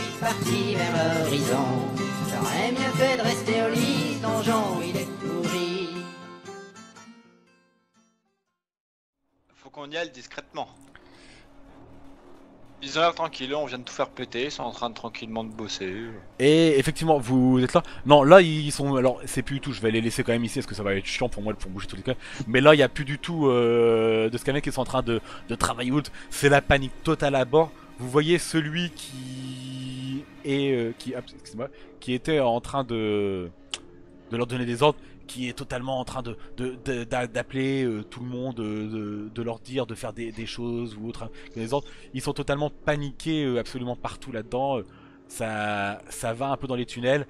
suis parti vers l'horizon. J'aurais mieux fait de rester au lit, donjon, il est pourri. Faut qu'on y aille discrètement. Ils ont l'air tranquilles, on vient de tout faire péter, ils sont en train de tranquillement de bosser. Et effectivement, vous êtes là. Non, là ils sont. Alors, c'est plus du tout. Je vais les laisser quand même ici parce que ça va être chiant pour moi pour bouger tous les cas. Mais là, il y a plus du tout de scammers qui sont en train de travailler out. C'est la panique totale à bord. Vous voyez celui qui est excusez-moi, qui était en train de leur donner des ordres, qui est totalement en train d'appeler tout le monde, de leur dire de faire des choses ou autre, des ordres. Ils sont totalement paniqués absolument partout là-dedans. Ça va un peu dans les tunnels,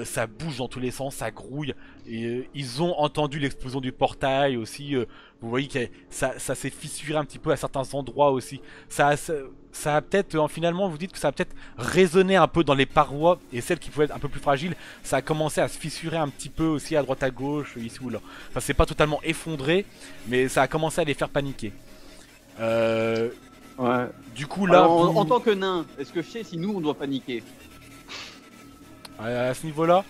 ça bouge dans tous les sens, ça grouille. Et ils ont entendu l'explosion du portail aussi. Vous voyez que ça s'est fissuré un petit peu à certains endroits aussi. Ça a peut-être, finalement, vous dites que ça a peut-être résonné un peu dans les parois, et celles qui pouvaient être un peu plus fragiles, ça a commencé à se fissurer un petit peu aussi à droite à gauche, ici ou là. Enfin, c'est pas totalement effondré, mais ça a commencé à les faire paniquer. Ouais. Du coup, là, alors, en tant que nain, est-ce que je sais si nous on doit paniquer? à ce niveau-là,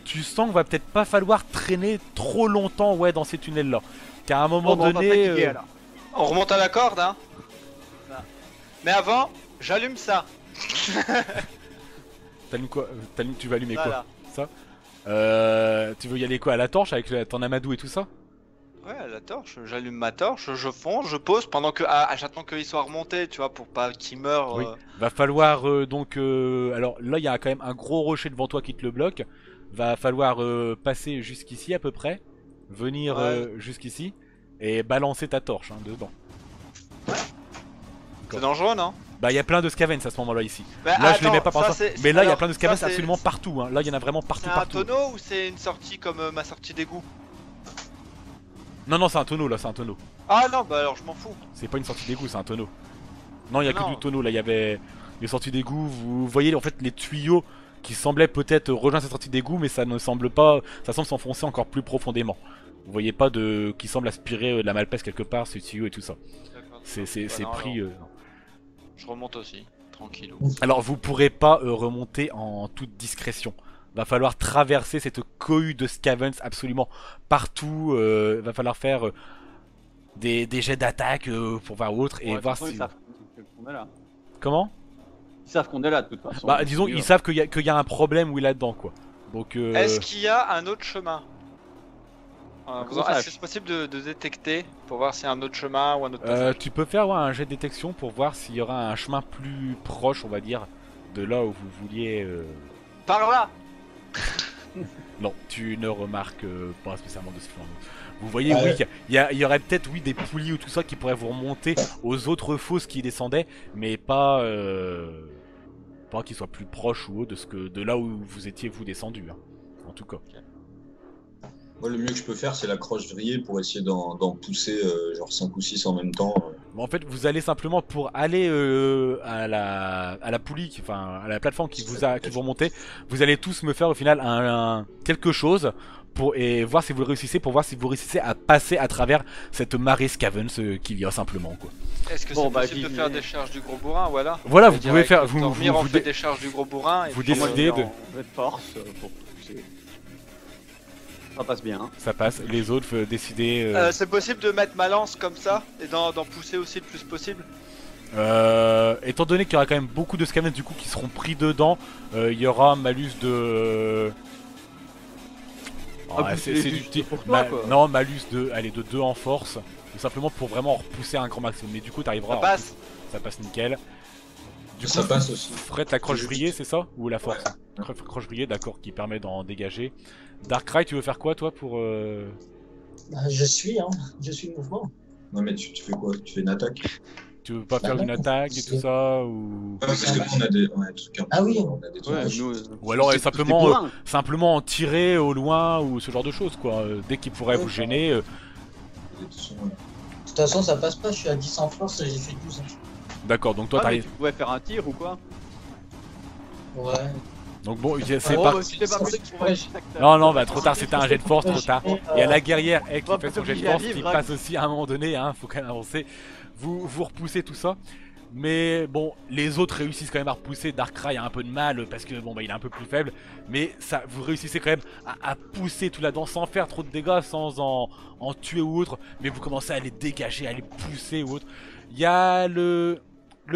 tu sens qu'il va peut-être pas falloir traîner trop longtemps, ouais, dans ces tunnels-là. Qu'à un moment Bon, on va donné, paniquer, alors. On remonte à la corde, hein. Mais avant, j'allume ça. t'allumes quoi tu vas allumer Voilà. quoi? Ça. Tu veux y aller quoi, à la torche avec ton amadou et tout ça? Ouais, la torche, j'allume ma torche, je fonce, je pose pendant que. J'attends qu'il soit remonté, tu vois, pour pas qu'il meure. Oui. Va falloir donc. Alors là, il y a quand même un gros rocher devant toi qui te le bloque. Va falloir passer jusqu'ici à peu près. Venir Ouais. jusqu'ici. Et balancer ta torche dedans. C'est dangereux, non? Bah, il y a plein de scavens à ce moment-là ici. Bah, Là, je les attends, mets pas par ça, ça. c'est- Mais là, il y a alors, plein de ça, scavens c'est- absolument partout. Là, il y en a vraiment partout. C'est un Partout. tonneau ou c'est une sortie comme ma sortie d'égout? Non, non, c'est un tonneau là, c'est un tonneau. Ah non, bah alors je m'en fous. C'est pas une sortie d'égout, c'est un tonneau. Non, il y a que Non. du tonneau là. Il y avait les sorties d'égout. Vous voyez en fait les tuyaux qui semblaient peut-être rejoindre cette sortie d'égout, mais ça ne semble pas. Ça semble s'enfoncer encore plus profondément. Vous voyez pas de qui semble aspirer de la malpeste quelque part, ce tuyau et tout ça. D'accord. C'est non, pris. non. Je remonte aussi, tranquillou. Alors vous pourrez pas remonter en toute discrétion. Va falloir traverser cette cohue de scavens absolument partout. Va falloir faire des jets d'attaque pour voir autre et Ouais, de voir toute façon, si. ils savent qu'on est là. Comment? Ils savent qu'on est là de toute façon. Bah disons ils savent qu'il y a un problème où il est là-dedans quoi. Donc Est-ce qu'il y a un autre chemin? Comment ça, Est-ce que c'est possible de détecter pour voir s'il y a un autre chemin ou un autre passage? tu peux faire un jet de détection pour voir s'il y aura un chemin plus proche on va dire de là où vous vouliez. Par là! Non, tu ne remarques pas spécialement de ce flanc. Vous voyez, oui, il y aurait peut-être oui des poulies ou tout ça qui pourraient vous remonter aux autres fosses qui descendaient, mais pas qu'ils soient plus proches ou haut de là où vous étiez vous descendu, hein, en tout cas. Moi, le mieux que je peux faire, c'est la croche vrillée pour essayer d'en pousser genre 5 ou 6 en même temps. Bon, en fait, vous allez simplement pour aller à la poulie, enfin à la plateforme qui vous remontez, vous allez tous me faire au final quelque chose et voir si vous le réussissez, pour voir si vous réussissez à passer à travers cette marée scavens qu'il y a simplement quoi. Est-ce que Bon, c'est bah, possible de j'y faire vais. des charges du gros bourrin? Voilà. Voilà, Je vous dirais pouvez faire. que Vous dormir, on fait dé- des charges du gros bourrin. Et vous puis, décidez de. En jet de force pour pousser. Ça passe bien. Hein. Ça passe. Les autres décider. c'est possible de mettre ma lance comme ça et d'en pousser aussi le plus possible? Étant donné qu'il y aura quand même beaucoup de scavens du coup qui seront pris dedans, il y aura un malus de. Ah, Ouais, pousser c'est juste du pour toi, quoi. Non, malus de 2 en force, tout simplement pour vraiment repousser un grand maximum. Mais du coup, t'arriveras. Ça passe. Ça passe nickel. Du coup, Ça passe aussi. Fred, la croche brillée, c'est ça? Ou la force? Croche brillée, d'accord, qui permet d'en dégager. Darkrai, tu veux faire quoi toi pour. Bah, je suis mouvement. Non, mais tu fais quoi? Tu fais une attaque? Tu veux pas Bah faire non, une attaque et tout c'est- ça ou... Ouais, parce que nous, on a des trucs un peu. Ah oui. On a des trucs. Ouais, un peu- nous, Ou alors c'est simplement, pour un. simplement en tirer au loin ou ce genre de choses quoi. Dès qu'il pourrait Ouais, vous ça gêner. des sons, De toute façon, ça passe pas, je suis à 10 en force et j'ai fait 12. D'accord, donc toi Ah, mais t'arrives. tu pouvais faire un tir ou quoi? Ouais. Donc bon, c'est Oh, pas. bah, tu t'es pas pris pour un attaque. Non, non, bah trop tard, c'était un jet de force, trop tard. Il y a la guerrière qui Ouais, fait son parce jet de qu'il y a force vivre, qui hein. passe aussi à un moment donné, hein, faut quand même avancer. Vous repoussez tout ça. Mais bon, les autres réussissent quand même à repousser. Darkrai a un peu de mal parce que bon bah il est un peu plus faible. Mais ça, vous réussissez quand même à pousser tout là-dedans sans faire trop de dégâts, sans en tuer ou autre. Mais vous commencez à les dégager, à les pousser ou autre. Il y a le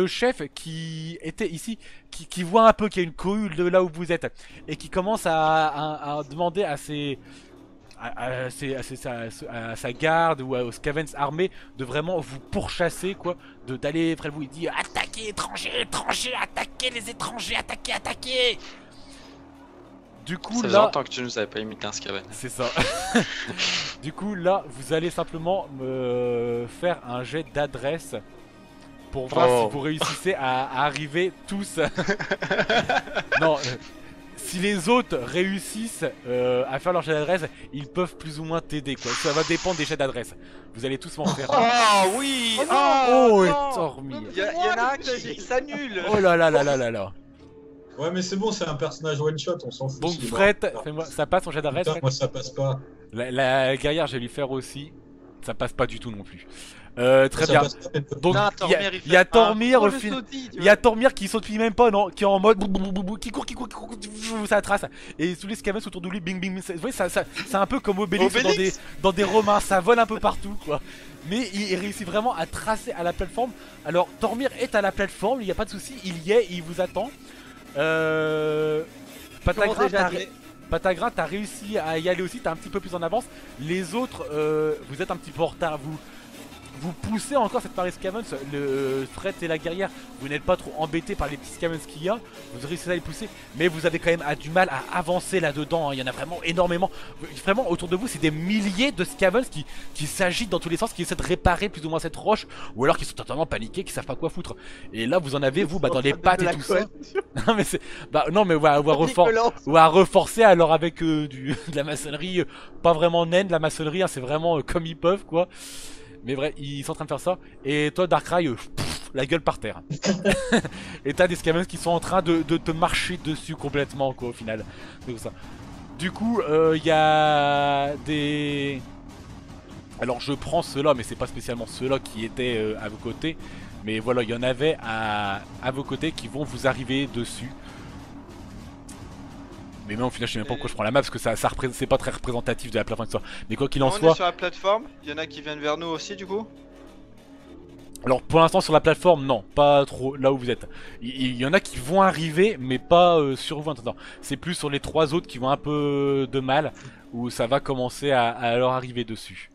chef qui était ici, qui voit un peu qu'il y a une cohue de là où vous êtes. Et qui commence à demander à sa garde ou aux scavens armés de vraiment vous pourchasser quoi, d'aller près de vous. Il dit attaquez étrangers, étrangers, attaquez les étrangers, attaquez, attaquez. Du coup Ça faisait là, longtemps que tu nous avais pas imité un Skaven. c'est ça. Du coup là, vous allez simplement me faire un jet d'adresse pour voir Oh. si vous réussissez à arriver tous. Non. Si les autres réussissent à faire leur jet d'adresse, ils peuvent plus ou moins t'aider quoi. Ça va dépendre des jets d'adresse. Vous allez tous m'en faire. Oh oui. Oh, et non. Tormi. Il y en a un qui s'annule. Oh là là là là là là. Ouais, mais c'est bon, c'est un personnage one shot, on s'en fout. Donc s'il est Fred, mort. fais-moi, ça passe en jet d'adresse. Putain, Fred moi ça passe pas. La guerrière, je vais lui faire aussi. Ça passe pas du tout non plus. Très Ça bien. passe pas, mais- Donc Non, il y a- Tormir, il y a Tormir Oh, au le final. sautille, tu Il y a vois. Tormir qui saute même pas, non, qui est en mode qui court, ça trace. Et tous les scavens autour de lui, bing bing. Vous voyez, c'est un peu comme Obélix, Obélix. dans des Romains, ça vole un peu partout quoi. Mais il réussit vraiment à tracer à la plateforme. Alors Tormir est à la plateforme, il n'y a pas de souci, il y est, il vous attend. Patagrin, Patagrin, t'as réussi à y aller aussi, t'es un petit peu plus en avance. Les autres, vous êtes un petit peu en retard, vous poussez encore cette Paris Scavens, le Fred et la guerrière, vous n'êtes pas trop embêtés par les petits Scavens qu'il y a, vous réussissez à les pousser, mais vous avez quand même du mal à avancer là-dedans, hein. Il y en a vraiment énormément, vraiment autour de vous c'est des milliers de Scavens qui s'agitent dans tous les sens, qui essaient de réparer plus ou moins cette roche, ou alors qui sont totalement paniqués, qui savent pas quoi foutre. Et là vous en avez vous dans les pattes et tout ça. Non mais c'est, non mais ou à reforcer alors avec de la maçonnerie, pas vraiment naine de la maçonnerie, hein, c'est vraiment comme ils peuvent quoi. Mais vrai, ils sont en train de faire ça. Et toi, Darkrai, la gueule par terre. Et t'as des scavens qui sont en train de te marcher dessus complètement, quoi, au final. C'est ça. Du coup, il y a des... Alors, je prends ceux-là, mais c'est pas spécialement ceux-là qui étaient à vos côtés. Mais voilà, il y en avait à vos côtés qui vont vous arriver dessus. Mais même au final, je sais même pas pourquoi je prends la map parce que c'est pas très représentatif de la plateforme. Mais quoi qu'il en On est soit, sur la plateforme. Il y en a qui viennent vers nous aussi du coup. alors pour l'instant sur la plateforme, non, pas trop là où vous êtes. Il y en a qui vont arriver, mais pas sur vous maintenant. C'est plus sur les trois autres qui vont un peu de mal, où ça va commencer à leur arriver dessus.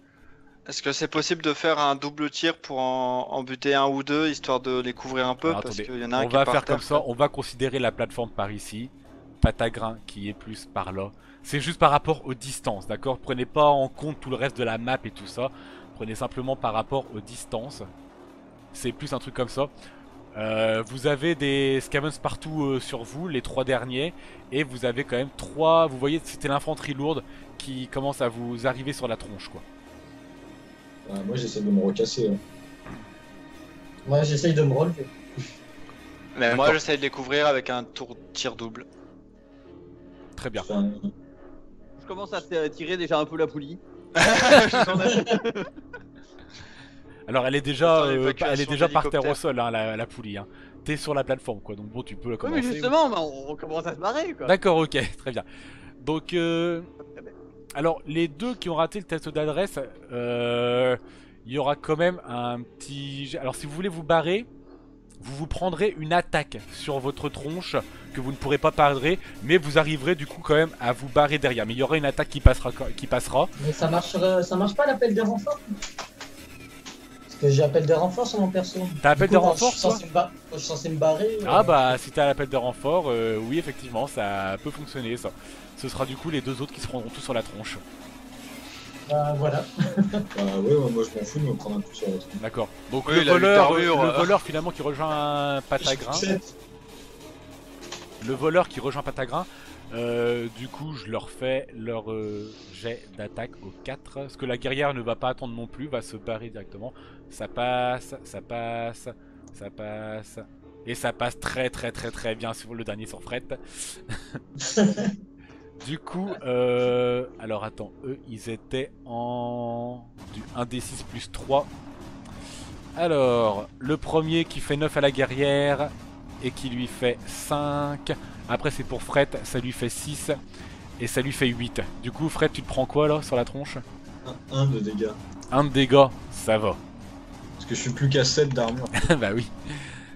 Est-ce que c'est possible de faire un double tir pour en buter un ou deux histoire de les couvrir un peu Alors, parce attendez, qu'il y en a un on qui est va par faire terre, comme ça, on va considérer la plateforme par ici, Patagrin qui est plus par là. C'est juste par rapport aux distances, d'accord? Prenez pas en compte tout le reste de la map et tout ça. Prenez simplement par rapport aux distances. C'est plus un truc comme ça. Vous avez des scavens partout sur vous, les trois derniers. Et vous avez quand même trois... Vous voyez, c'était l'infanterie lourde qui commence à vous arriver sur la tronche, quoi. Moi j'essaie de me recasser. Hein. Moi, j'essaye de me relever. Mais moi D'accord. j'essaie de les couvrir avec un tir double. Très bien. Enfin, Je commence à tirer déjà un peu la poulie. Alors elle est déjà, Attends, l'évacuation elle est déjà par terre au d'hélicoptère. sol, hein, la poulie. Hein. T'es sur la plateforme, quoi. Donc bon, tu peux Oui, commencer. mais justement, bah, on commence à se barrer quoi. D'accord, ok, très bien. Donc, alors les deux qui ont raté le test d'adresse, il y aura quand même un petit... Alors si vous voulez vous barrer, vous prendrez une attaque sur votre tronche que vous ne pourrez pas parer, mais vous arriverez du coup quand même à vous barrer derrière. Mais il y aura une attaque qui passera. Mais ça marche pas l'appel de renfort? Parce que j'ai appel de renfort sur mon perso. T'as appel Du de coup, quand renfort, je suis censé me barrer. Ah bah si t'as l'appel de renfort, oui effectivement ça peut fonctionner ça. Ce sera du coup les deux autres qui se prendront tous sur la tronche. Bah voilà. ouais, moi je m'en fous de me prendre un coup sur la tronche. D'accord. Donc Oui, le la voleur, armure, finalement qui rejoint Patagrin. Je sais. Le voleur qui rejoint Patagrin. Du coup je leur fais leur jet d'attaque au 4. Parce que la guerrière ne va pas attendre non plus, va se barrer directement. Ça passe, ça passe, ça passe. Et ça passe très très très très bien sur le dernier sur Fred. Du coup, alors attends, eux ils étaient en du 1d6 plus 3. Alors, le premier qui fait 9 à la guerrière et qui lui fait 5. Après c'est pour Fred, ça lui fait 6 et ça lui fait 8. Du coup Fred, tu te prends quoi là sur la tronche? Un de dégâts. 1 de dégâts, ça va. Parce que je suis plus qu'à 7 d'armure. Bah oui.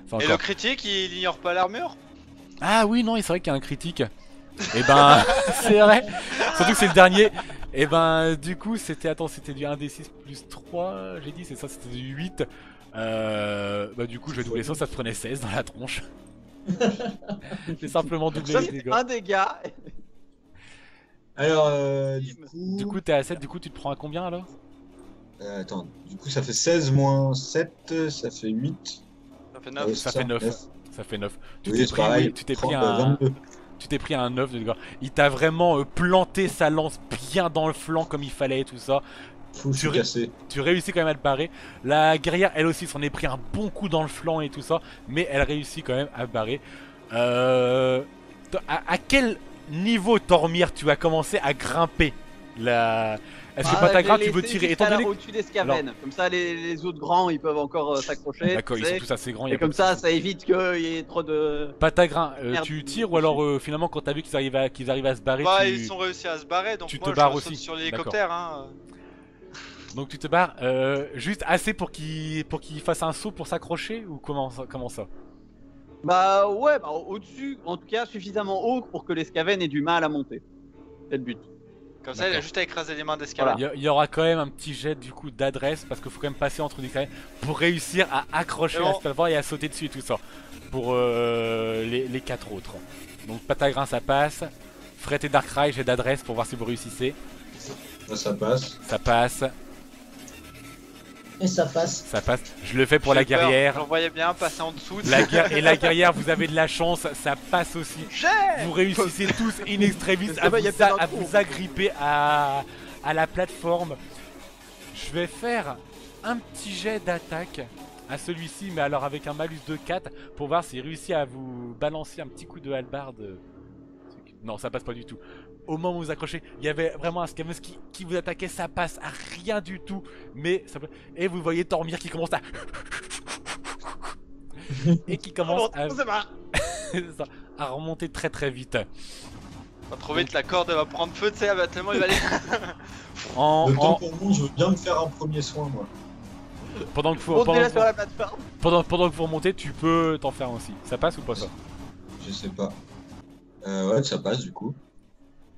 C'est Et encore- le critique, il ignore pas l'armure? Ah oui, non, c'est vrai qu'il y a un critique. Et ben, c'est vrai. Surtout que c'est le dernier. Et ben, du coup, c'était. Attends, c'était du 1d6 plus 3. J'ai dit, c'est ça, c'était du 8. Bah, du coup, je vais doubler ça, ça te prenait 16 dans la tronche. J'ai simplement doublé Ça, les c'est dégâts. un dégât. Alors, Du coup, t'es à 7, du coup, tu te prends à combien alors? attends, du coup, ça fait 16 moins 7, ça fait 8. Ça fait Ah 9. oui, Ça c'est fait 9. neuf. Ça fait 9. Tu Oui, t'es c'est pris, pareil. oui, tu t'es pris 30, un. 22. Tu t'es pris un 9 de dégâts. Il t'a vraiment planté sa lance bien dans le flanc comme il fallait et tout ça. Fou, je suis Tu ré- cassé. Tu réussis quand même à le parer. La guerrière, elle aussi, s'en est pris un bon coup dans le flanc et tout ça. Mais elle réussit quand même à barrer. À quel niveau, Tormir, tu as commencé à grimper la... Est-ce que Patagra, tu veux tirer étant donné... Au-dessus des Skaven. Comme ça, les autres grands, ils peuvent encore s'accrocher. D'accord, tu ils sont sais. tous assez grands. y a Et pas comme de ça, souci. ça évite qu'il y ait trop de. Patagrin, Merde, tu ils tires sont ou alors finalement quand t'as vu qu'ils arrivent à se barrer, Bah, tu... ils sont réussi à se barrer, donc tu te moi barres je aussi. saute sur l'hélicoptère. Hein. Donc tu te barres juste assez pour qu'il fasse un saut pour s'accrocher ou comment ça? Bah ouais, bah, au-dessus, en tout cas suffisamment haut pour que les Skaven aient du mal à monter. C'est le but. Comme ça, il a D'accord. juste à écraser les mains d'escalade. Il y aura quand même un petit jet du coup d'adresse parce qu'il faut quand même passer entre des carrés pour réussir à accrocher C'est la bon. spellboard et à sauter dessus et tout ça. Pour les 4 autres. Donc Patagrin ça passe. Fret et Darkrai, jet d'adresse pour voir si vous réussissez. Là, ça passe. Ça passe, Et ça passe. ça passe. Je le fais pour la J'ai peur, guerrière. J'en voyais bien passer en dessous. Et la guerrière, vous avez de la chance, ça passe aussi. Vous réussissez tous in extremis à bah, y a vous, peut-être un à trou. vous agripper à la plateforme. Je vais faire un petit jet d'attaque à celui-ci, mais alors avec un malus de 4 pour voir s'il réussit à vous balancer un petit coup de hallebarde. Non, ça passe pas du tout. Au moment où vous accrochez, il y avait vraiment un Scamus qui vous attaquait, ça passe à rien du tout. Mais ça... Et vous voyez Tormir qui commence à... et qui commence à... C'est ça, à remonter très très vite. Pas trop vite, la corde elle va prendre feu, tu sais, tellement il va aller. Le temps qu'on monte, je veux bien me faire un premier soin, moi. Pendant que vous, Montez-la sur la plateforme. pendant que vous remontez, tu peux t'en faire un aussi. Ça passe ou pas ça? Je sais pas. Ouais, ça passe du coup.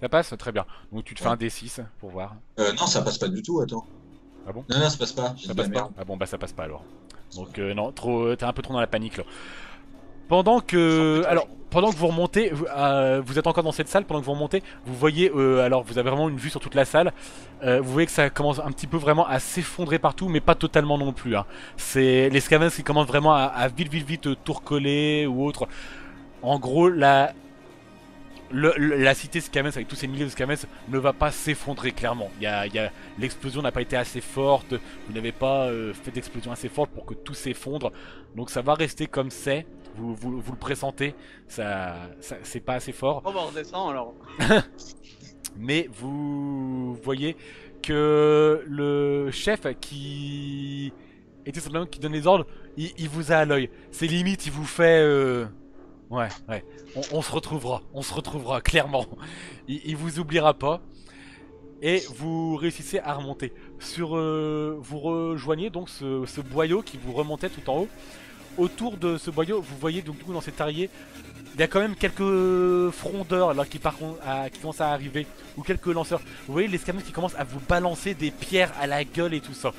Ça passe? Très bien. Donc tu te fais Ouais. un D6 pour voir. Non, ça passe pas du tout, attends. Ah bon? Non, ça passe pas. J'ai Ça dit la passe pas? merde. Ah bon bah ça passe pas alors. Donc non, t'es un peu trop dans la panique là. Pendant que vous remontez, vous êtes encore dans cette salle, pendant que vous remontez, vous voyez, alors vous avez vraiment une vue sur toute la salle, vous voyez que ça commence un petit peu vraiment à s'effondrer partout, mais pas totalement non plus. Hein. C'est les scavens qui commencent vraiment à vite tout recoller ou autre. En gros, la cité Scavens avec tous ces milliers de Scavens ne va pas s'effondrer clairement. L'explosion n'a pas été assez forte, vous n'avez pas fait d'explosion assez forte pour que tout s'effondre. Donc ça va rester comme c'est. Vous le pressentez, ça c'est pas assez fort. Bon bah on redescend alors. Mais vous voyez que le chef qui était simplement qui donne les ordres, il vous a à l'œil. C'est limite, il vous fait ouais, on se retrouvera clairement. Il vous oubliera pas. Et vous réussissez à remonter. Vous rejoignez donc ce boyau qui vous remontait tout en haut. Autour de ce boyau, vous voyez donc dans cet arrière, il y a quand même quelques frondeurs là qui commencent à arriver, ou quelques lanceurs. Vous voyez les scavens qui commencent à vous balancer des pierres à la gueule et tout ça.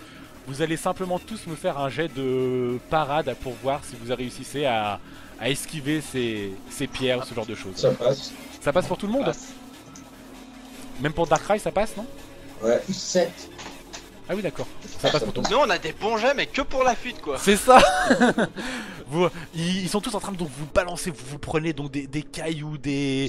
Vous allez simplement tous me faire un jet de parade pour voir si vous réussissez à esquiver ces pierres, ce genre de choses. Ça passe. Ça passe pour tout le monde? Même pour Darkrai ça passe, non? Ouais. 7. Ah oui d'accord, ça passe pour tout le monde. Nous on a des bons jets, mais que pour la fuite quoi. C'est ça. Ils sont tous en train de donc, vous balancer, vous prenez donc des cailloux, des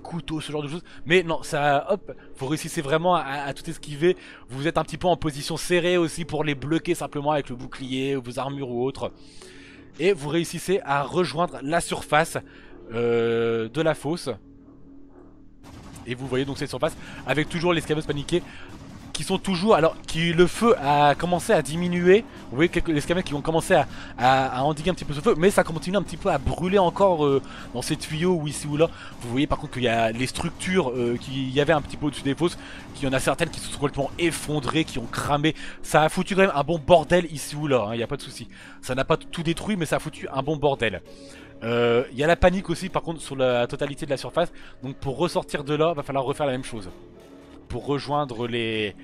couteaux, ce genre de choses. Mais non, ça, hop, vous réussissez vraiment à tout esquiver. Vous êtes un petit peu en position serrée aussi pour les bloquer simplement avec le bouclier, vos armures ou autre. Et vous réussissez à rejoindre la surface de la fosse. Et vous voyez donc cette surface avec toujours les scavens paniqués. qui sont toujours, alors qui le feu a commencé à diminuer. Vous voyez les Skaven qui vont commencer à endiguer un petit peu ce feu, mais ça continue un petit peu à brûler encore dans ces tuyaux ou ici ou là. Vous voyez par contre qu'il y a les structures qui y avait un petit peu au-dessus des fosses, qu'il y en a certaines qui se sont complètement effondrées, qui ont cramé. Ça a foutu quand même un bon bordel ici ou là, il n'y a pas de souci. Ça n'a pas tout détruit, mais ça a foutu un bon bordel. Il y a la panique aussi par contre sur la totalité de la surface, donc pour ressortir de là, va falloir refaire la même chose. Pour rejoindre les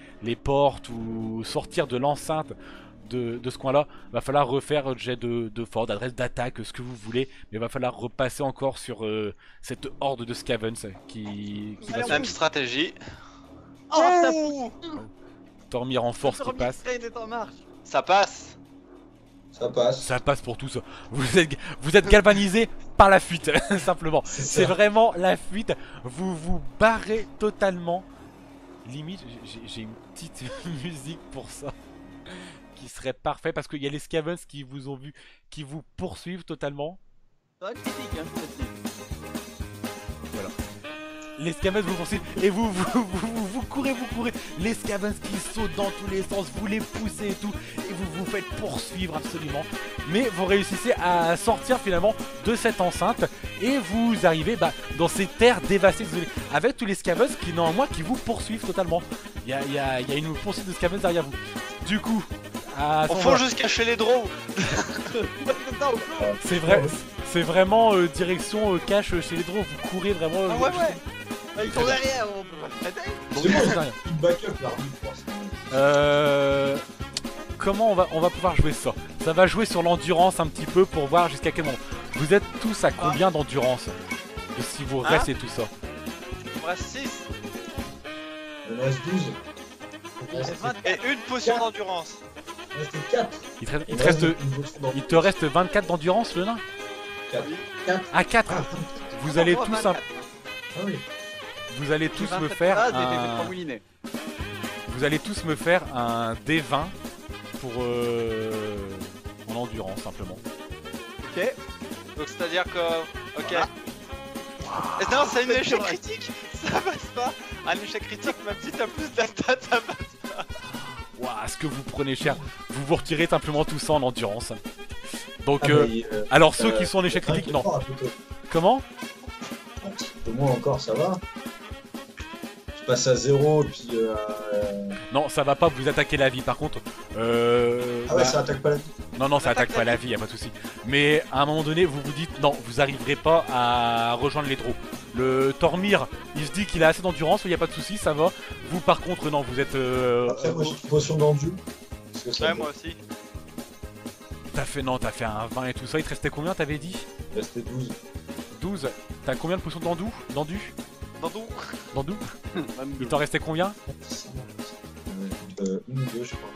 portes ou sortir de l'enceinte de ce coin là, va falloir refaire jet de fort, d'adresse d'attaque, ce que vous voulez, mais va falloir repasser encore sur cette horde de Scavens qui va Même stratégie. Oh, ça Tormir en force qui passe. est en marche. Ça passe. Ça passe. Ça passe pour tous. Vous êtes galvanisé par la fuite, simplement. C'est vraiment la fuite. Vous vous barrez totalement. Limite, j'ai une petite musique pour ça qui serait parfait parce qu'il y a les Scavens qui vous ont vu, qui vous poursuivent totalement. Ça critique, hein, critique. Voilà. Les Scavens vous poursuivent et vous courez, les Scavens qui sautent dans tous les sens, vous les poussez et tout, et vous vous faites poursuivre absolument. Mais vous réussissez à sortir finalement de cette enceinte et vous arrivez dans ces terres dévastées, désolé, avec tous les Scavens qui néanmoins qui vous poursuivent totalement. Il y a une poursuite de Scavens derrière vous. Du coup, On fonce jusqu'à chez les drones. c'est vraiment direction cache chez les drones, vous courez vraiment. Ah ouais. Ils sont derrière, on peut pas le traiter. C'est bon, une backup l'armée. Comment on va pouvoir jouer ça? Ça va jouer sur l'endurance un petit peu pour voir jusqu'à quel moment. Vous êtes tous à combien d'endurance? Si vous restez tout ça. Il me reste 6. Il me reste 12. Et une potion d'endurance. Il reste 4. Il te reste 24 d'endurance, le nain? 4. Ah, 4. Vous allez tous Ah oui. Vous allez tous me faire un... Vous allez tous me faire un D20 pour mon endurance simplement. Ok. Donc c'est à dire que... Ok. Voilà. Non, c'est un échec critique. Ça passe pas. Un échec critique, même si t'as plus d'attaque, ça passe pas. Waouh, ce que vous prenez cher. Vous retirez simplement tout ça en endurance. Donc alors ceux qui sont en échec critique, non. Comment? Moi encore, ça va. Je passe à 0 et puis... Non, ça va pas vous attaquer la vie. Par contre... Ah ouais, ça attaque pas la vie. Non, ça attaque pas la vie, y a pas de souci. Mais à un moment donné, vous vous dites, non, vous arriverez pas à rejoindre les draws. Le Tormir, il se dit qu'il a assez d'endurance, y a pas de souci, ça va. Vous par contre, non, vous êtes... Après, moi j'ai une potion d'endu. Ouais, moi aussi. T'as fait un 20 et tout ça, il te restait combien, t'avais dit? Il restait 12. 12. T'as combien de potions d'endu? D'endu. Il t'en restait combien? Une ou deux, je crois.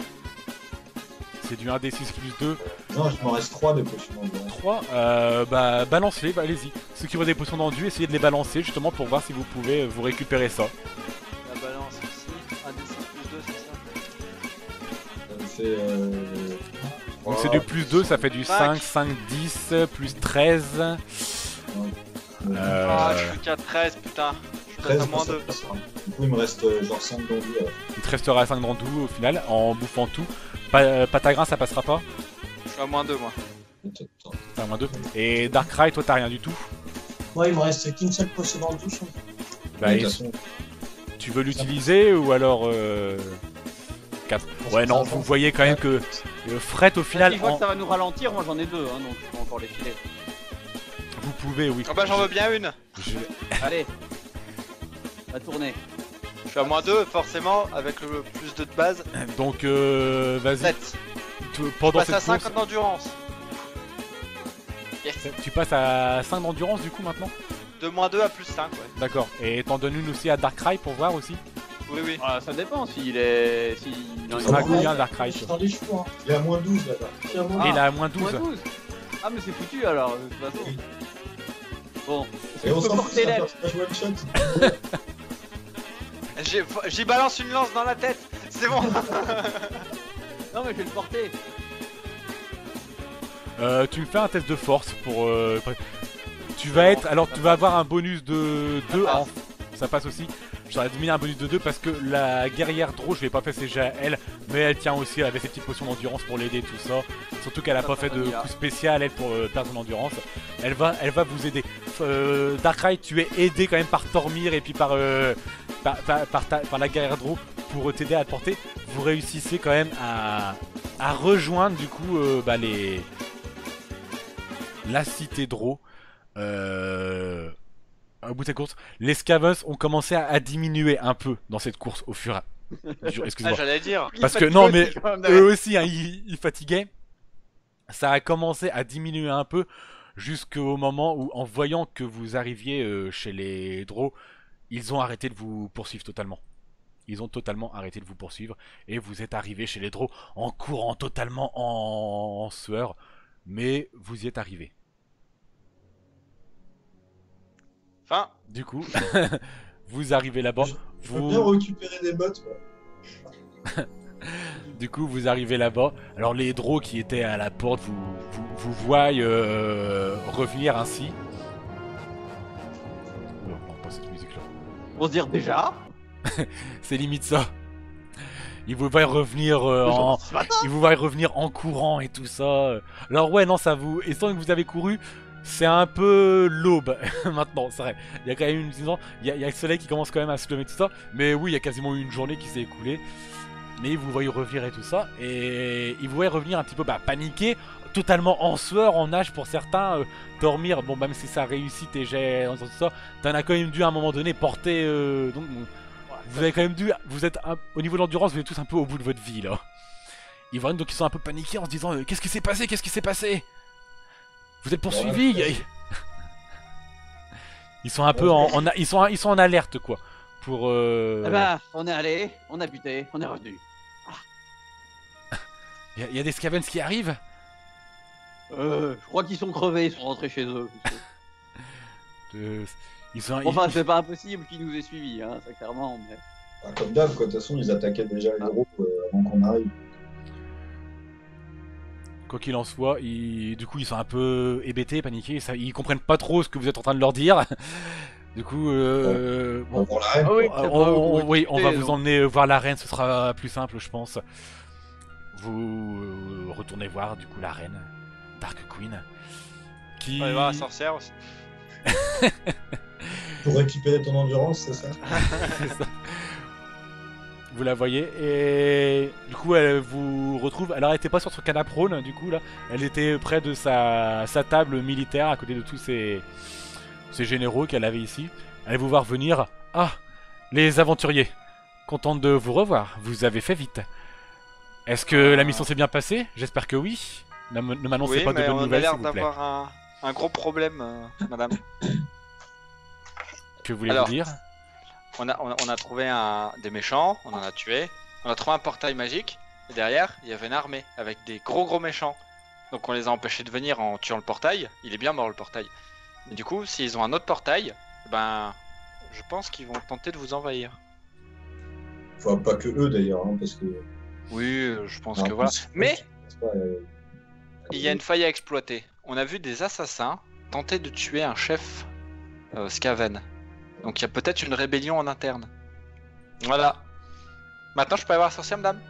C'est du 1d6 plus 2. Non, il m'en reste 3 de potions d'endu. 3 balance-les, allez-y. Ceux qui ont des potions d'endu, essayez de les balancer justement pour voir si vous pouvez vous récupérer ça. La balance ici, 1d6 plus 2, c'est ça? Ça me fait... Donc c'est du plus 2, ça fait du 5, 5, 10, plus 13. Ah, je suis qu'à 13, putain. Je suis à moins 2. Du coup, il me reste genre 5 d'endu. Il te restera 5 d'endu au final, en bouffant tout. Patagrin, ça passera pas? Je suis à moins 2, moi. T'as moins 2. Et Darkrai, toi t'as rien du tout? Moi, il me reste qu'une seule potion dans le douche. Bah, tu veux l'utiliser ou alors 4? Ouais, non, vous voyez quand même que Fret au final. Si je vois que ça va nous ralentir, moi j'en ai 2, hein, donc je peux encore les filer. Vous pouvez, oui. Ah bah j'en veux bien une. Allez, va tourner. Je suis à moins 2, forcément, avec le plus 2 de base. Donc, vas-y. 7. Pendant Je passe à cette 5 d'endurance. Yes. Tu passes à 5 d'endurance du coup maintenant? De moins 2 à plus 5, ouais. D'accord. Et t'en donnes une aussi à Darkrai pour voir aussi? Oui. Ah, ça dépend s'il est. Tu seras à combien Darkrai? Les chevaux, hein. Il est à moins 12 là-bas. Et il a à moins 12. Ah, mais c'est foutu alors, de toute façon. Bon, Et on je peux s'en fout, porter c'est un l'aile. personnage one shot. J'y balance une lance dans la tête. C'est bon. Non, mais je vais le porter. Tu me fais un test de force pour... tu vas être... Alors tu vas avoir un bonus de 2 en... Ça passe aussi. j'aurais mis un bonus de 2 parce que la guerrière Draw, je vais pas fait CG à elle, mais elle tient aussi, elle avait ses petites potions d'endurance pour l'aider, tout ça. Surtout qu'elle a pas fait de coup spécial, elle, pour perdre son endurance. Elle va vous aider. Darkrai, tu es aidé quand même par Tormir et puis par la guerrière Draw pour t'aider à te porter. Vous réussissez quand même à rejoindre du coup la cité Draw. Au bout de cette course, les Scavens ont commencé à diminuer un peu dans cette course au fur et à mesure. Ah, Excuse-moi. j'allais dire. Parce que non, mais eux aussi, hein, ils fatiguaient. Ça a commencé à diminuer un peu jusqu'au moment où, en voyant que vous arriviez chez les Drow, ils ont arrêté de vous poursuivre totalement. Ils ont totalement arrêté de vous poursuivre et vous êtes arrivé chez les Drow en courant totalement en sueur, mais vous y êtes arrivé. Enfin, Du coup, vous arrivez là-bas. Je veux bien récupérer des bottes, quoi. Du coup, vous arrivez là-bas. Alors, les Drow qui étaient à la porte vous voient revenir ainsi. Oula, non, pas cette musique-là. On se dire déjà. C'est limite ça. Ils vous voient revenir ils vous voient revenir en courant et tout ça. Alors ouais, non, ça vous... Et sans que vous avez couru, c'est un peu l'aube maintenant, c'est vrai. Il y a quand même il y a le soleil qui commence quand même à se lever tout ça. Mais oui, il y a quasiment une journée qui s'est écoulée. Mais ils vous voient revenir et tout ça. Et ils vous voient revenir un petit peu paniqués, totalement en sueur, en nage pour certains. Dormir, bon, même si ça réussit tes jets, tout ça, t'en as quand même dû à un moment donné porter... donc, vous avez quand même dû... Vous êtes au niveau de l'endurance, vous êtes tous un peu au bout de votre vie là. Ils voient donc ils sont un peu paniqués en se disant qu'est-ce qui s'est passé? Qu'est-ce qui s'est passé? Vous êtes poursuivis? Ouais. Ils sont un peu ils sont en alerte quoi. Pour Eh ben, on est allé, on a buté, on est revenu. Il y a des Scavens qui arrivent? Je crois qu'ils sont crevés, ils sont rentrés chez eux. Enfin, c'est pas impossible qu'ils nous aient suivis, hein, ça clairement. Mais... Ah, comme d'hab, quoi. De toute façon, ils attaquaient déjà les groupes avant qu'on arrive. Quoi qu'il en soit, du coup, ils sont un peu hébétés, paniqués. Ils comprennent pas trop ce que vous êtes en train de leur dire. Du coup, On bon, va voir l'arène. Ah oui, quoi. oui, on va donc. vous emmener voir l'arène. Ce sera plus simple, je pense. Vous retournez voir du coup la reine, Dark Queen, qui... on va aller voir la sorcière aussi. Pour récupérer ton endurance, c'est ça? C'est ça. Vous la voyez et du coup elle vous retrouve. Alors elle était pas sur son canaprone du coup là, elle était près de sa table militaire à côté de tous ces généraux qu'elle avait ici. Elle vous voir venir. Ah, les aventuriers, contente de vous revoir. Vous avez fait vite. Est-ce que la mission s'est bien passée? J'espère que oui. Ne m'annoncez Oui, pas de mais bonnes on a nouvelles s'il l'air vous plaît. d'avoir un gros problème, madame. Que voulez-vous Alors, dire? On a trouvé des méchants, on en a tué. On a trouvé un portail magique. Et derrière, il y avait une armée avec des gros méchants. Donc on les a empêchés de venir en tuant le portail. Il est bien mort le portail. Mais du coup, s'ils ont un autre portail, ben, je pense qu'ils vont tenter de vous envahir. Enfin, pas que eux d'ailleurs, hein, parce que. Oui, je pense Alors, que voilà. Mais c'est pas, il y a une faille à exploiter. On a vu des assassins tenter de tuer un chef Skaven. Donc il y a peut-être une rébellion en interne. Voilà. Maintenant je peux aller voir la sorcière, madame?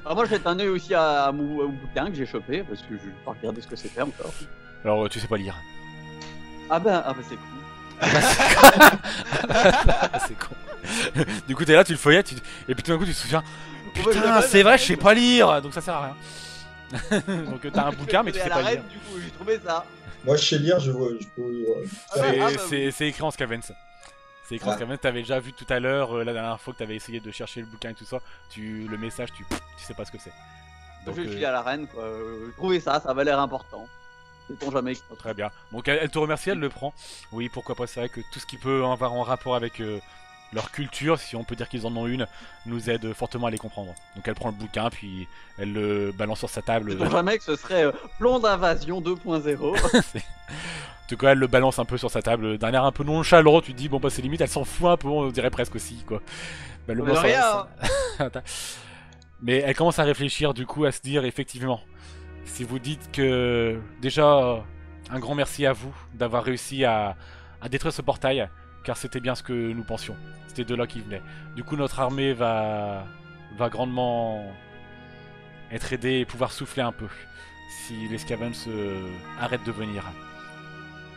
Alors moi je jette un œil aussi au bouquin que j'ai chopé, parce que je vais pas regarder ce que c'était encore. Alors tu sais pas lire. Ah ben c'est cool. C'est con. Du coup t'es là, tu le feuillettes, et puis tout d'un coup tu te souviens. Putain, c'est vrai, je sais pas lire, donc ça sert à rien. Donc t'as un bouquin mais tu sais pas lire. Du coup j'ai trouvé ça. Moi, je sais lire, je peux. C'est écrit en Scavens. C'est écrit en Scavens, t'avais déjà vu tout à l'heure, la dernière fois que t'avais essayé de chercher le bouquin et tout ça, le message, tu sais pas ce que c'est. Donc je vais filer à la reine, quoi. J'ai trouvé ça avait l'air important. Sait-on jamais. Très bien. Donc elle te remercie, elle le prend. Oui, pourquoi pas, c'est vrai que tout ce qui peut avoir en rapport avec leur culture, si on peut dire qu'ils en ont une, nous aide fortement à les comprendre. Donc elle prend le bouquin, puis elle le balance sur sa table. Sait-on jamais que ce serait plan d'invasion 2.0. En tout cas, elle le balance un peu sur sa table, d'un air un peu nonchalant. Tu te dis, bon bah c'est limite, elle s'en fout un peu, on dirait presque aussi, quoi. Bah, le Mais rien. Mais elle commence à réfléchir, du coup, à se dire, effectivement, si vous dites que, déjà, un grand merci à vous d'avoir réussi à détruire ce portail, car c'était bien ce que nous pensions. C'était de là qu'il venait. Du coup, notre armée va grandement être aidée et pouvoir souffler un peu si les Scavens arrêtent de venir.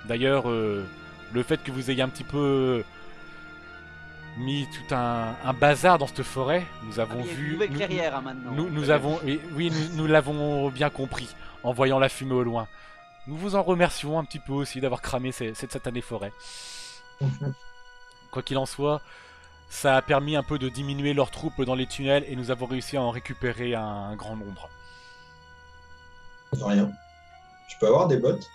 D'ailleurs, le fait que vous ayez un petit peu mis tout un bazar dans cette forêt, nous avons Il y a une vu... nouvelle clairière hein, maintenant. Nous avons... Oui, nous l'avons bien compris en voyant la fumée au loin. Nous vous en remercions un petit peu aussi d'avoir cramé cette satanée forêt. Quoi qu'il en soit, ça a permis un peu de diminuer leurs troupes dans les tunnels et nous avons réussi à en récupérer un grand nombre. Rien. Je peux avoir des bottes?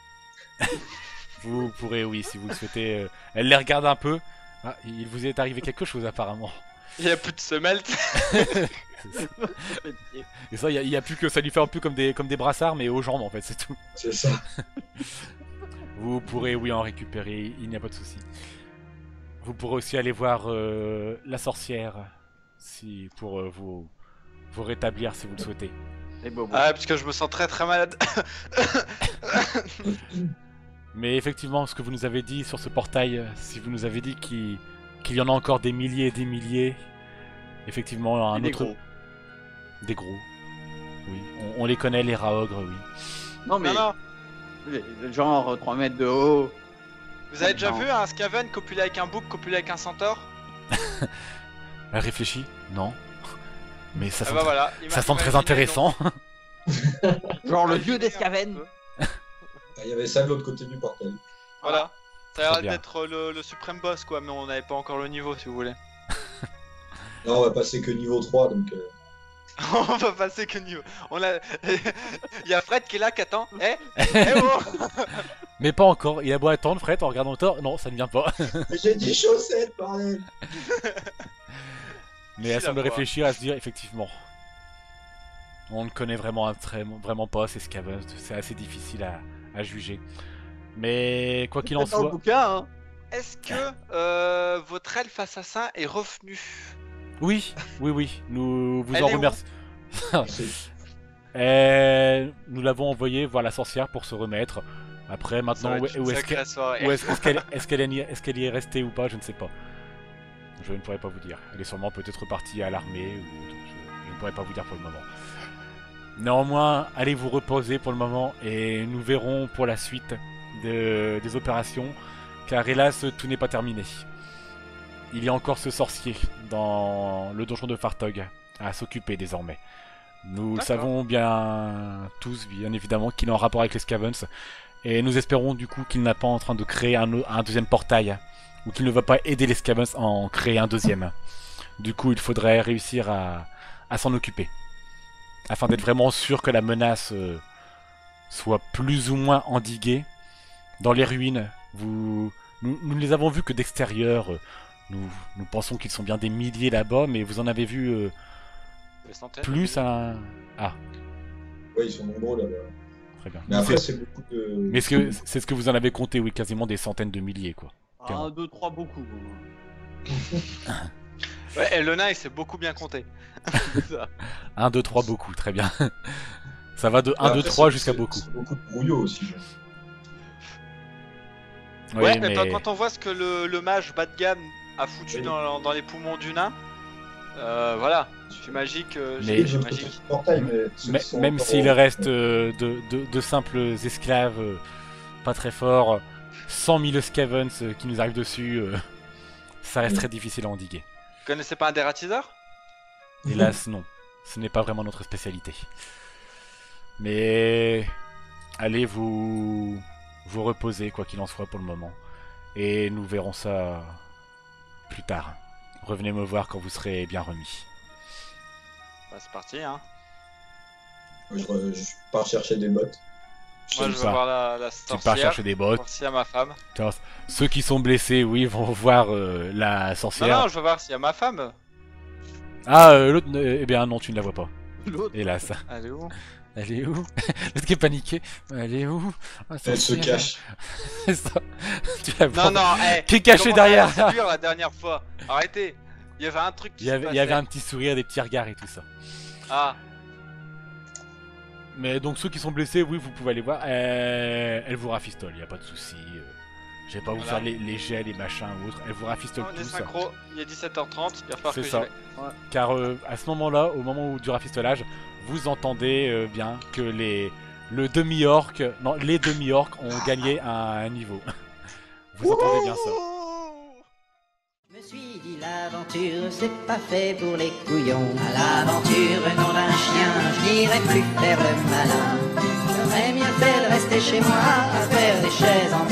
Vous pourrez, oui, si vous le souhaitez. Elle les regarde un peu. Ah, il vous est arrivé quelque chose apparemment. Il y a plus de semelles. Et ça, il y a plus que ça lui fait un peu comme des brassards, mais aux jambes en fait, c'est tout. C'est ça. Vous pourrez, oui, en récupérer, il n'y a pas de souci. Vous pourrez aussi aller voir la sorcière, si pour vous rétablir si vous le souhaitez. Et Bobo. Ah, parce que je me sens très très malade. Mais effectivement, ce que vous nous avez dit sur ce portail, si vous nous avez dit qu'il y en a encore des milliers et des milliers, effectivement, un Et des autre... gros. Des gros. Oui, on les connaît, les raogres, oui. Non mais Non, genre 3 mètres de haut. Vous avez déjà Non. vu un Skaven copulé avec un bouc, copulé avec un centaure? Elle réfléchit? Non. Mais ça Ah sent, bah voilà. ça sent très intéressant. Genre le dieu des Skaven. Ah, il y avait ça de l'autre côté du portail. Voilà. Ça a Très l'air bien. d'être le suprême boss quoi, mais on n'avait pas encore le niveau si vous voulez. Là, on va passer que niveau 3, donc... On va passer que niveau. On a. Il y a Fred qui est là qui attend. Oh Mais pas encore. Il a beau attendre, Fred, en regardant le temps. Non, ça ne vient pas. J'ai dit chaussettes, bordel. Mais elle Si, semble la voix. réfléchir à se dire, effectivement. On ne connaît vraiment pas ces Scavens. C'est assez difficile à juger. Mais quoi qu'il en Dans le soit... bouquin, hein. Est-ce que votre elfe assassin est revenu? Oui, nous vous Elle en est où remercions. C'est- Nous l'avons envoyé voir la sorcière pour se remettre. Après, maintenant, où est-ce qu'elle est-ce qu'elle y est restée ou pas, je ne sais pas. Je ne pourrais pas vous dire. Elle est sûrement peut-être partie à l'armée ou je ne pourrais pas vous dire pour le moment. Néanmoins, allez vous reposer pour le moment et nous verrons pour la suite des opérations, car hélas, tout n'est pas terminé. Il y a encore ce sorcier dans le donjon de Fartog à s'occuper désormais. Nous le D'accord. savons bien tous, bien évidemment, qu'il est en rapport avec les Scavens. Et nous espérons du coup qu'il n'a pas en train de créer un deuxième portail. Ou qu'il ne va pas aider les Scavens à en créer un deuxième. Du coup, il faudrait réussir à s'en occuper. Afin d'être vraiment sûr que la menace soit plus ou moins endiguée. Dans les ruines, nous ne les avons vus que d'extérieur. Nous pensons qu'ils sont bien des milliers là-bas, mais vous en avez vu Des centaines. plus à... Ah, Ouais, ils sont nombreux là-bas. très bien. Mais après, c'est beaucoup de... Mais c'est ce que vous en avez compté, oui, quasiment des centaines de milliers, quoi. 1, 2, 3, beaucoup. Ouais, et le nain il s'est beaucoup bien compté. C'est ça. 1, 2, 3, beaucoup, très bien. Ça va de 1, Après, 2, 3 c'est- jusqu'à c'est- beaucoup. C'est beaucoup de brouillot aussi. Oui, Ouais, mais... quand on voit ce que le mage bas de gamme a foutu Oui. dans les poumons du nain, voilà, c'est magique. Mais- J'ai magique. le portail, mais... ceux Mais- qui sont même encore s'il au- reste de simples esclaves pas très forts, 100 000 Scavens qui nous arrivent dessus, ça reste Oui. très difficile à endiguer. Vous connaissez pas un dératiseur? Hélas, non. Ce n'est pas vraiment notre spécialité. Mais allez vous reposer, quoi qu'il en soit pour le moment. Et nous verrons ça plus tard. Revenez me voir quand vous serez bien remis. Bah, c'est parti, hein. Je pars chercher des bottes. Moi je sais vais pas. voir la Tu pars sorcière. chercher des bottes. Voir s'il y a ma femme. Tiens, ceux qui sont blessés, oui, vont voir la Non, sorcière. non, je vais voir s'il y a ma femme. Ah, l'autre, eh bien non, tu ne la vois pas. L'autre. Hélas. Elle est où? Elle est où? L'autre qui est paniqué. Elle est où? Ah, Elle se sorcière. cache. C'est ça. Tu la vois. Non, non, Qui est caché derrière. La dernière fois. Arrêtez. Il y avait un truc qui Il y se avait passait. un petit sourire, des petits regards et tout ça. Ah, Mais donc ceux qui sont blessés, oui, vous pouvez aller voir. Elle vous rafistole, il n'y a pas de souci. Je vais pas vous Voilà. faire les jets, les machins ou autres. Elle vous rafistole On est tous. synchro, il est 17h30, il va falloir C'est que j'y ça. aille. Car à ce moment-là, au moment du rafistolage, vous entendez bien que le demi-orc, non, les demi-orcs ont gagné un niveau. Vous entendez bien ça. Je me suis dit l'aventure c'est pas fait pour les couillons. À l'aventure nom d'un chien, je n'irai plus faire le malin. J'aurais mieux fait de rester chez moi à faire des chaises en